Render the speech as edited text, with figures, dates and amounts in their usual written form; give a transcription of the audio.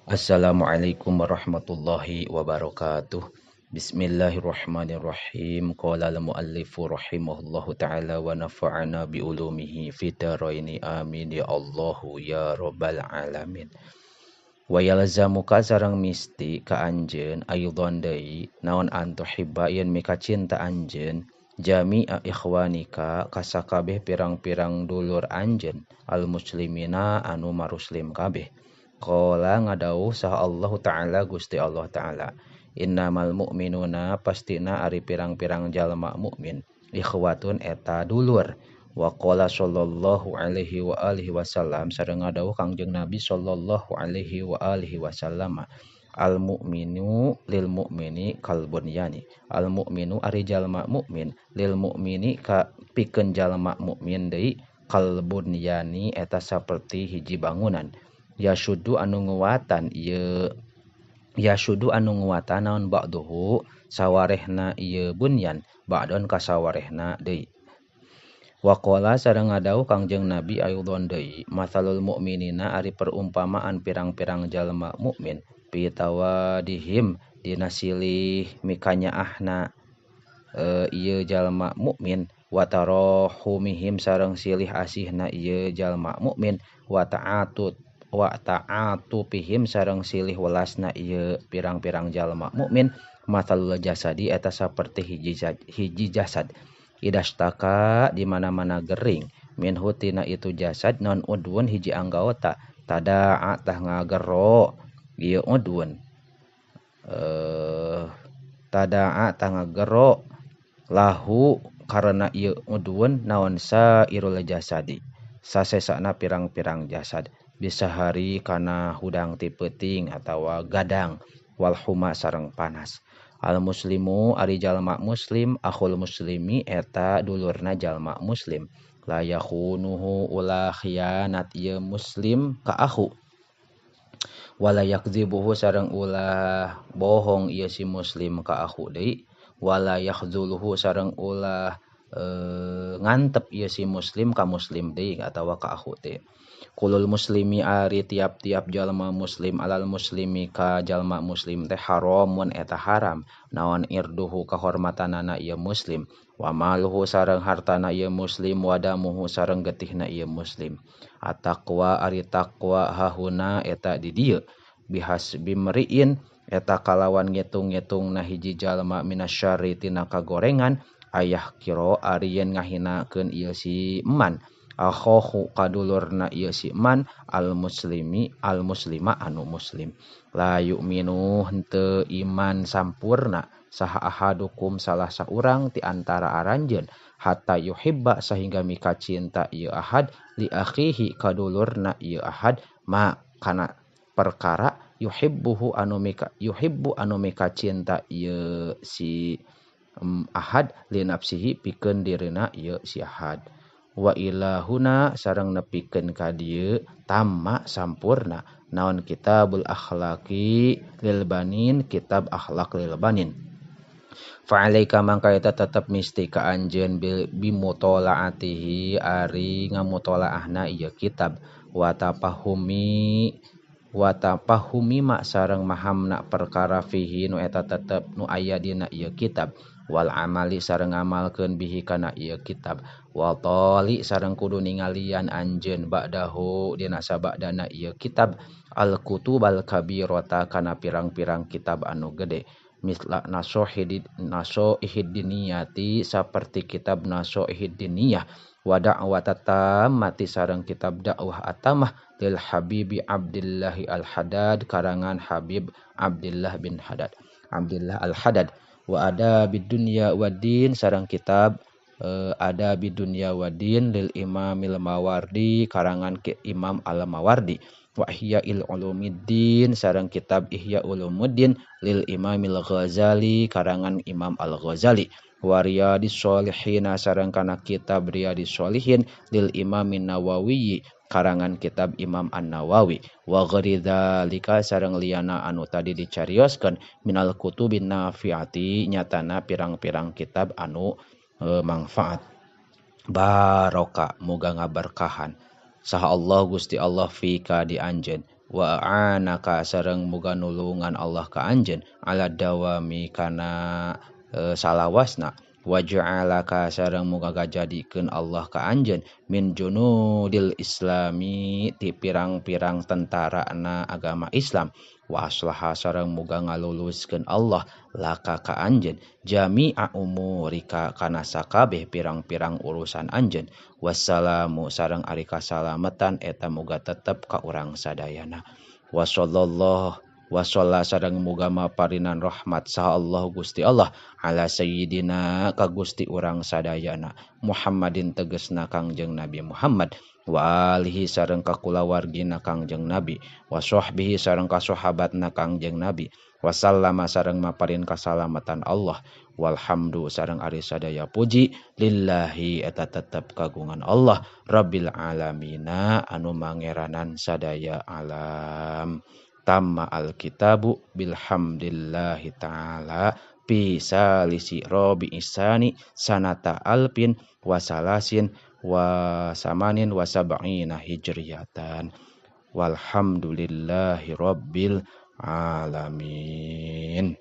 Assalamualaikum warahmatullahi wabarakatuh. Bismillahirrahmanirrahim. Qala al-muallifu rahimahullahu ta'ala wa nafa'ana bi ulumihi fid dharaini amin ya Allahu ya rabbal alamin. Wa yalzamuka sareng misti ka anjeun aidon deui naon antuhibba yen mika cinta anjeun jami'a ikhwanika kasakabeh pirang-pirang dulur anjeun al muslimina anu maruslim kabeh. Qala ngadawuh saha Allah Ta'ala Gusti Allah Ta'ala. Innamal mu'minuna pastina ari pirang-pirang jalma mukmin. Ikhwatun eta dulur. Wa qala sallallahu alaihi wa alihi wasallam sareng ngadawuh Kangjeng Nabi sallallahu alaihi wa alihi wasallam. Al mu'minu lil mu'mini kal bunyani. Al mu'minu ari jalma mukmin lil mu'mini ka pikeun jalma mukmin deui kal bunyani eta saperti hiji bangunan. Yasudu anu nguwatan ieu Yasudu anu nguwatan naon ba'duhu sawarehna ieu bunyan ba'don ka sawarehna deui. Waqala sareng ngadawuh Kangjeng Nabi ayudon deui masalul mukminina ari perumpamaan pirang-pirang jalma mukmin pitawadihim dina silih mikanyaahna ieu jalma mukmin wa tarahumihim sareng silih asihna ieu jalma mukmin wa ta'atupihim sareng silih welasna ieu pirang-pirang jalma mukmin matalul jasadi eta saperti hiji jasad idastaka di mana-mana gering minhu tina itu jasad non udwun hiji anggota tada'a tah ngagero ieu udwun tada'a tah ngagero lahu karena ieu udwun naon sairul jasadi sasesana pirang-pirang jasad bisa hari kana hudang ti peuting atawa gadang wal huma sareng panas. Al muslimu ari jalma muslim akhul muslimi eta dulurna jalma muslim la yakhunuhu ulah khianat ieu muslim ka akhu wala yakdzibuhu sareng ulah bohong ieu si muslim ka akhu deui wala yakhzuluhu sareng ulah ngantep ieu si muslim ka muslim deui atawa ka akhu teh. Kulul muslimi ari tiap-tiap jalma muslim alal muslimi ka jalma muslim teh haramun eta haram naon irduhu kahormatanana ieu muslim wa maluhu sareng hartana ieu muslim wa damuhu sareng getihna ieu muslim. Ataqwa ari taqwa hahuna eta di dieu bihas bimriin eta kalawan ngitung-ngitungna hiji jalma minasyarri tina kagorengan ayah kiro ari yen ngahinakeun ieu si eman akhohu kadulurna ieu si man al muslima anu muslim la yu'minu henteu iman sampurna saha ahadukum salah saurang ti antara aranjeun hatta yuhibba sehingga mika cinta ieu ahad li akhihi kadulurna ieu ahad ma kana perkara yuhibbu anu mika cinta ieu si ahad li nafsihi pikeun dirina ieu si ahad. Wa ilahuna sareng nepikeun ka dieu tamma sampurna naon kitabul akhlaqi lil banin kitab akhlak lil banin fa alaika mangka eta tetep misti ka anjeun bimutolaatihi ari ngamutolaahna ieu kitab wa tapahumi mak sareng mahamna perkara fihi nu eta tetep nu aya dina ieu kitab wal amali sareng ngamalkeun bihi kana ieu kitab wa tali sareng kudu ningalian anjeun ba'dahu dina sabadana ieu kitab al kutubal kabirata kana pirang-pirang kitab anu gede misla nasoihidiniyati saperti kitab nasoihidiniyah wa da'wat mati sareng kitab dakwah atamah lil habibi Abdillahi al-Haddad karangan Habib Abdillah bin Haddad Abdillah al-Haddad wa ada bidunya wadin sareng kitab ada bidunya wadin lil imamil mawardi karangan ke Imam al-Mawardi wa ihyail ulumiddin sareng kitab ihya ulumuddin lil imamil Ghazali karangan Imam al-Ghazali wa riyadis sholihin sareng kana kitab riyadis sholihin lil imamin Nawawi karangan kitab Imam An-Nawawi wa gharizalika sareng liana anu tadi dicarioskeun minal kutubin nafiati nyatana pirang-pirang kitab anu manfaat baroka muga ngaberkahan saha Allah Gusti Allah fika di anjeun wa a'anaka sareng muga nulungan Allah ka anjeun ala dawami kana salawasna wa ja'alaka sareng muga gajadikeun Allah ka anjeun min junudil islami ti pirang-pirang tentarana agama Islam wa aslaha sareng muga ngaluluskeun Allah laka ka anjeun jami'a umurika kana sakabeh pirang-pirang urusan anjeun wassalamu sareng ari kasalametan eta muga tetep ka urang sadayana wa sallallahu wa shalla sareng muga maparinan rahmat saha Allah Gusti Allah ala sayyidina ka Gusti urang sadayana Muhammadin tegesna Kangjeng Nabi Muhammad wa alihi sareng ka kulawargina Kangjeng Nabi wa sahbihi sareng ka sahabatna Kangjeng Nabi wa sallama sareng maparin kasalamatan Allah walhamdu sareng ari sadaya puji lillahi eta tetep kagungan Allah rabbil alamina anu mangeranan sadaya alam tamma alkitabu bilhamdillahi ta'ala pisalisi robi isani sanata alpin wasalasin wasamanin wasab'ina hijriyatan walhamdulillahi rabbil alamin.